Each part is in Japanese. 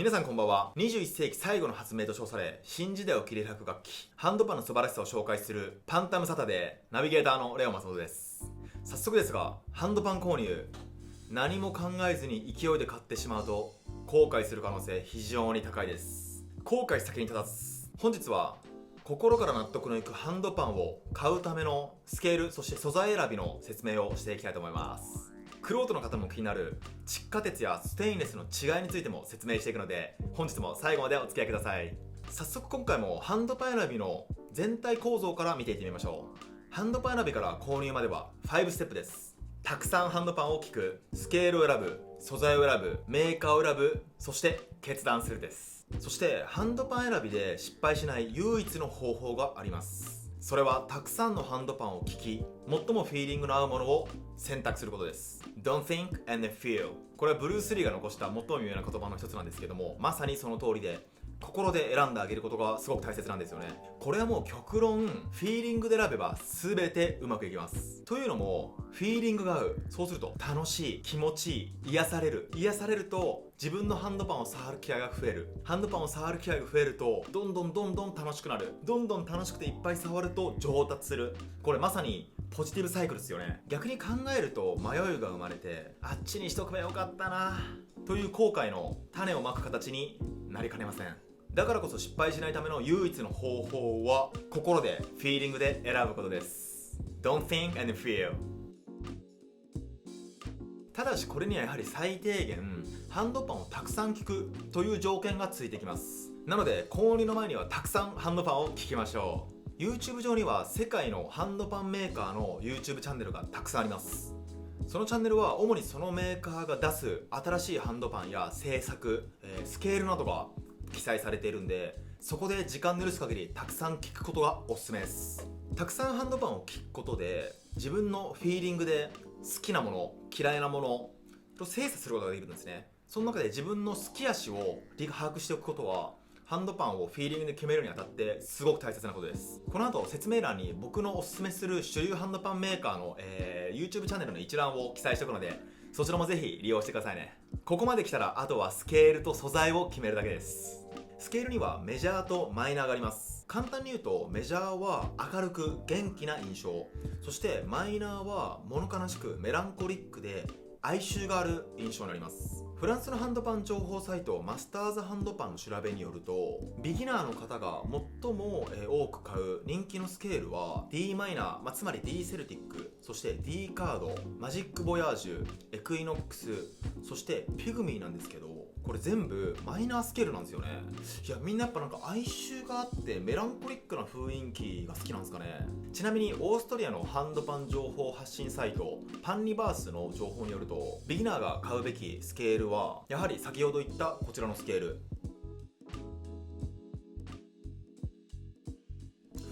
皆さんこんばんは。21世紀最後の発明と称され、新時代を切り開く楽器、ハンドパンの素晴らしさを紹介するパンタムサタデー、ナビゲーターのレオマサトです。早速ですが、ハンドパン購入、何も考えずに勢いで買ってしまうと、後悔する可能性非常に高いです。後悔先に立たず、本日は心から納得のいくハンドパンを買うためのスケール、そして素材選びの説明をしていきたいと思います。玄人の方も気になる窒化鉄やステインレスの違いについても説明していくので、本日も最後までお付き合いください。早速今回もハンドパン選びの全体構造から見ていってみましょう。ハンドパン選びから購入までは5ステップです。たくさんハンドパンを聞く、スケールを選ぶ、素材を選ぶ、メーカーを選ぶ、そして決断するです。そしてハンドパン選びで失敗しない唯一の方法があります。それはたくさんのハンドパンを聞き、最もフィーリングの合うものを選択することです。 Don't think and feel。 これはブルース・リーが残した最も有名な言葉の一つなんですけども、まさにその通りで、心で選んであげることがすごく大切なんですよね。これはもう極論フィーリングで選べば全てうまくいきます。というのもフィーリングが合う、そうすると楽しい、気持ちいい、癒されると自分のハンドパンを触る機会が増える。ハンドパンを触る機会が増えるとどんどん楽しくなる。どんどん楽しくていっぱい触ると上達する。これまさにポジティブサイクルですよね。逆に考えると迷いが生まれて、あっちにしとけばよかったなという後悔の種をまく形になりかねません。だからこそ失敗しないための唯一の方法は心でフィーリングで選ぶことです。 Don't think and feel。 ただしこれにはやはり最低限ハンドパンをたくさん聞くという条件がついてきます。なので購入の前にはたくさんハンドパンを聞きましょう。 YouTube 上には世界のハンドパンメーカーの YouTube チャンネルがたくさんあります。そのチャンネルは主にそのメーカーが出す新しいハンドパンや製作、スケールなどが記載されているんで、そこで時間の許す限りたくさん聞くことがおすすめです。たくさんハンドパンを聞くことで自分のフィーリングで好きなもの、嫌いなものと精査することができるんですね。その中で自分の好き足を把握しておくことはハンドパンをフィーリングで決めるにあたってすごく大切なことです。この後説明欄に僕のおすすめする主流ハンドパンメーカーの、YouTube チャンネルの一覧を記載しておくので、そちらもぜひ利用してくださいね。ここまで来たらあとはスケールと素材を決めるだけです。スケールにはメジャーとマイナーがあります。簡単に言うとメジャーは明るく元気な印象、そしてマイナーは物悲しくメランコリックで哀愁がある印象になります。フランスのハンドパン情報サイトマスターズハンドパンの調べによると、ビギナーの方が最も多く買う人気のスケールは D マイナー、つまり D セルティック、そして D カード、マジックボヤージュ、エクイノックス、そしてピグミーなんですけど、これ全部マイナースケールなんですよね。いや、みんなやっぱなんか哀愁があってメランコリックな雰囲気が好きなんですかね。ちなみにオーストリアのハンドパン情報発信サイトパンニバースの情報によると、ビギナーが買うべきスケールはやはり先ほど言ったこちらのスケール、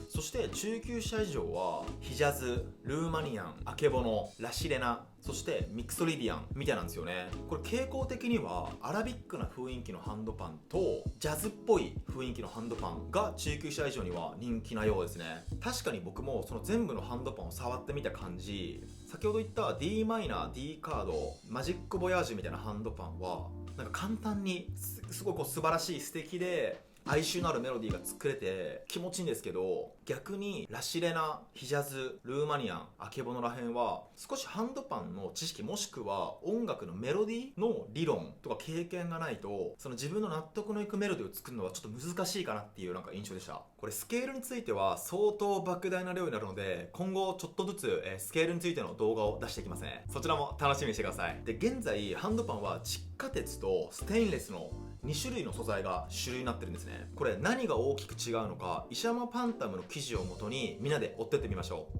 そして中級者以上はヒジャズ、ルーマニアン、アケボノ、ラシレナ、そしてミクソリディアンみたいなんですよね。これ傾向的にはアラビックな雰囲気のハンドパンとジャズっぽい雰囲気のハンドパンが中級者以上には人気なようですね。確かに僕もその全部のハンドパンを触ってみた感じ、先ほど言った D マイナー、D カード、マジックボヤージュみたいなハンドパンはなんか簡単にすごい素晴らしい、素敵で哀愁のあるメロディーが作れて気持ちいいんですけど、逆にラシレナ、ヒジャズ、ルーマニアン、アケボノら辺は少しハンドパンの知識もしくは音楽のメロディーの理論とか経験がないと、その自分の納得のいくメロディーを作るのはちょっと難しいかなっていうなんか印象でした。これスケールについては相当莫大な量になるので、今後ちょっとずつスケールについての動画を出していきますね。そちらも楽しみにしてください。で、現在ハンドパンは窒化鉄とステインレスの2種類の素材が主流になってるんですね。これ何が大きく違うのか、石山パンタムの記事をもとにみんなで追ってってみましょう。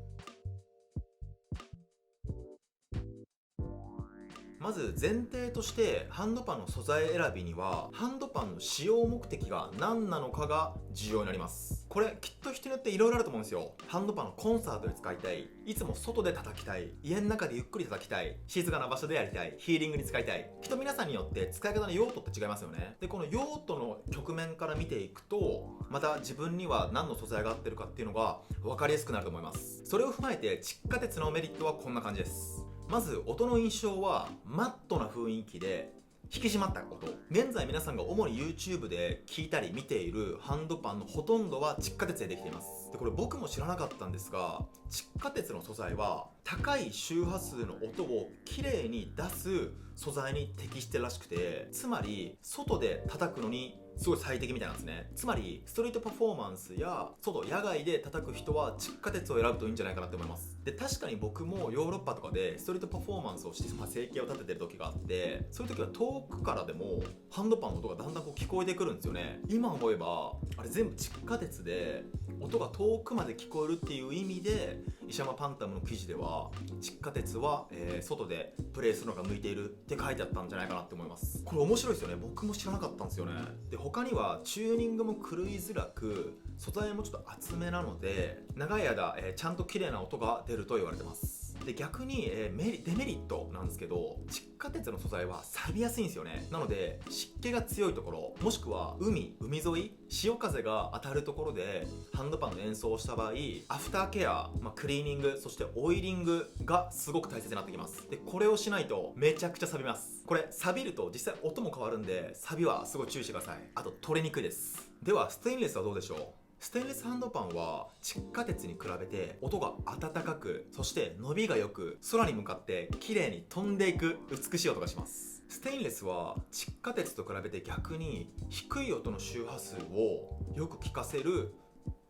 まず前提としてハンドパンの素材選びにはハンドパンの使用目的が何なのかが重要になります。これきっと人によっていろいろあると思うんですよ。ハンドパンのコンサートで使いたい、いつも外で叩きたい、家の中でゆっくり叩きたい、静かな場所でやりたい、ヒーリングに使いたい。きっと皆さんによって使い方の用途って違いますよね。で、この用途の局面から見ていくと、また自分には何の素材が合ってるかっていうのが分かりやすくなると思います。それを踏まえて窒化鉄のメリットはこんな感じです。まず音の印象はマットな雰囲気で引き締まった音。現在皆さんが主に YouTube で聞いたり見ているハンドパンのほとんどは窒化鉄でできています。でこれ僕も知らなかったんですが、窒化鉄の素材は高い周波数の音をきれいに出す素材に適してるらしくて、つまり外で叩くのにすごい最適みたいなんですね。つまりストリートパフォーマンスや外野外で叩く人は窒化鉄を選ぶといいんじゃないかなって思います。で確かに僕もヨーロッパとかでストリートパフォーマンスをして、生計を立ててる時があって、そういう時は遠くからでもハンドパンの音がだんだん聞こえてくるんですよね。今思えばあれ全部窒化鉄で音が遠くまで聞こえるっていう意味で、石山パンタムの記事では窒化鉄は、外でプレイするのが向いているって書いてあったんじゃないかなって思います。これ面白いですよね。僕も知らなかったんですよね。で他にはチューニングも狂いづらく、素材もちょっと厚めなので長い間、ちゃんと綺麗な音が出ると言われてます。で逆に、デメリットなんですけど、窒化鉄の素材は錆びやすいんですよね。なので湿気が強いところ、もしくは海沿い、潮風が当たるところでハンドパンの演奏をした場合、アフターケア、クリーニング、そしてオイリングがすごく大切になってきます。でこれをしないとめちゃくちゃ錆びます。これ錆びると実際音も変わるんで、錆びはすごい注意してください。あと取れにくいです。ではステンレスはどうでしょう。ステンレスハンドパンは窒化鉄に比べて音が温かく、そして伸びが良く、空に向かって綺麗に飛んでいく美しい音がします。ステンレスは窒化鉄と比べて逆に低い音の周波数をよく聞かせる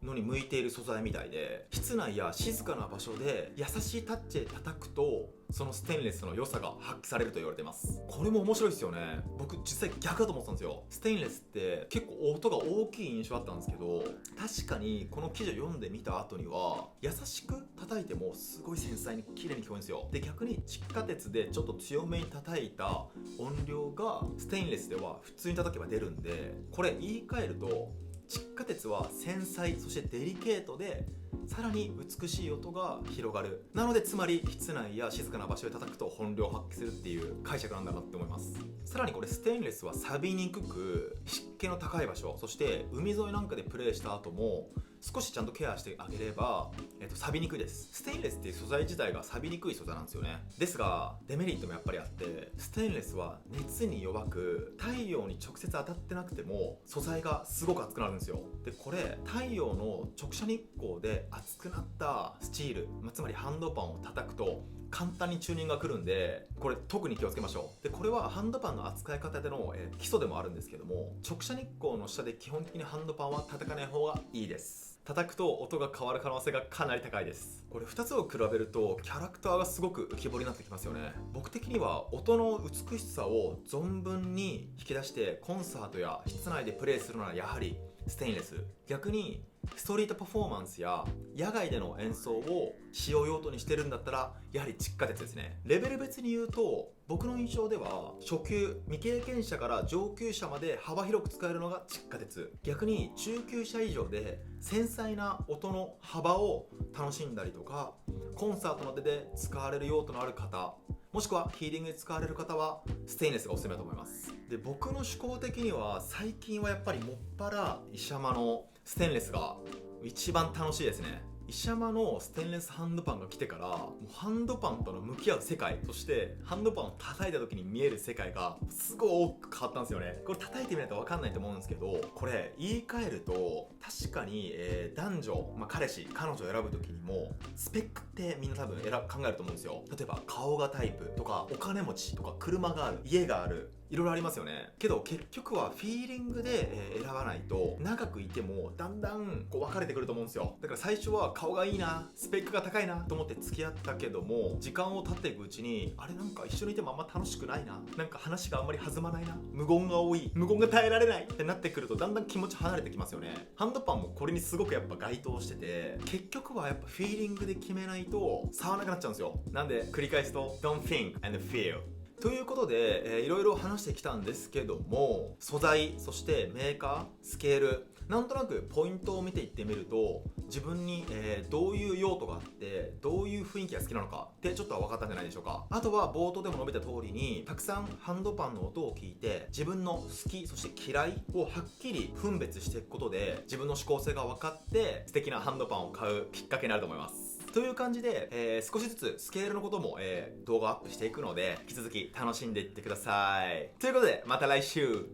のに向いている素材みたいで、室内や静かな場所で優しいタッチで叩くとそのステンレスの良さが発揮されると言われてます。これも面白いですよね。僕実際逆だと思ってたんですよ。ステンレスって結構音が大きい印象あったんですけど、確かにこの記事を読んでみた後には優しく叩いてもすごい繊細に綺麗に聞こえるんですよ。で逆に窒化鉄でちょっと強めに叩いた音量がステンレスでは普通に叩けば出るんで、これ言い換えると窒化鉄は繊細、そしてデリケートでさらに美しい音が広がる。なのでつまり室内や静かな場所で叩くと本領を発揮するっていう解釈なんだなって思います。さらにこれステンレスは錆びにくく、湿気の高い場所、そして海沿いなんかでプレイした後も少しちゃんとケアしてあげれば、錆びにくいです。ステンレスっていう素材自体が錆びにくい素材なんですよね。ですがデメリットもやっぱりあって、ステンレスは熱に弱く、太陽に直接当たってなくても素材がすごく熱くなるんですよ。でこれ太陽の直射日光で熱くなったスチール、つまりハンドパンを叩くと簡単にチューニングが来るんで、これ特に気をつけましょう。でこれはハンドパンの扱い方での、基礎でもあるんですけども、直射日光の下で基本的にハンドパンは叩かない方がいいです。叩くと音が変わる可能性がかなり高いです。これ2つを比べるとキャラクターがすごく浮き彫りになってきますよね。僕的には音の美しさを存分に引き出してコンサートや室内でプレイするならやはりステンレス。逆にストリートパフォーマンスや野外での演奏を使用用途にしてるんだったらやはり窒化鉄ですね。レベル別に言うと僕の印象では初級、未経験者から上級者まで幅広く使えるのが窒化鉄。逆に中級者以上で繊細な音の幅を楽しんだりとか、コンサートなどで使われる用途のある方、もしくはヒーリングで使われる方はステンレスがおすすめだと思います。で僕の趣向的には最近はやっぱりもっぱら石山のステンレスが一番楽しいですね。石山のステンレスハンドパンが来てから、もうハンドパンとの向き合う世界、そしてハンドパンを叩いた時に見える世界がすごい大きく変わったんですよね。これ叩いてみないと分かんないと思うんですけど、これ言い換えると確かに、男女、彼氏彼女を選ぶ時にもスペックってみんな多分考えると思うんですよ。例えば顔がタイプとか、お金持ちとか、車がある、家がある、いろいろありますよね。けど結局はフィーリングで、選ばないと長くいてもだんだん分かれてくると思うんですよ。だから最初は顔がいいな、スペックが高いなと思って付き合ったけども、時間を経っていくうちにあれなんか一緒にいてもあんま楽しくないな、なんか話があんまり弾まないな、無言が多い、無言が耐えられないってなってくるとだんだん気持ち離れてきますよね。ハンドパンもこれにすごくやっぱ該当してて、結局はやっぱフィーリングで決めないと差はなくなっちゃうんですよ。なんで繰り返すと Don't think and feelということで、いろいろ話してきたんですけども、素材、そしてメーカー、スケール、なんとなくポイントを見ていってみると自分に、どういう用途があってどういう雰囲気が好きなのかってちょっとは分かったんじゃないでしょうか。あとは冒頭でも述べた通りにたくさんハンドパンの音を聞いて自分の好きそして嫌いをはっきり分別していくことで自分の指向性が分かって素敵なハンドパンを買うきっかけになると思います。という感じで、少しずつスケールのことも、動画をアップしていくので、引き続き楽しんでいってください。ということで、また来週。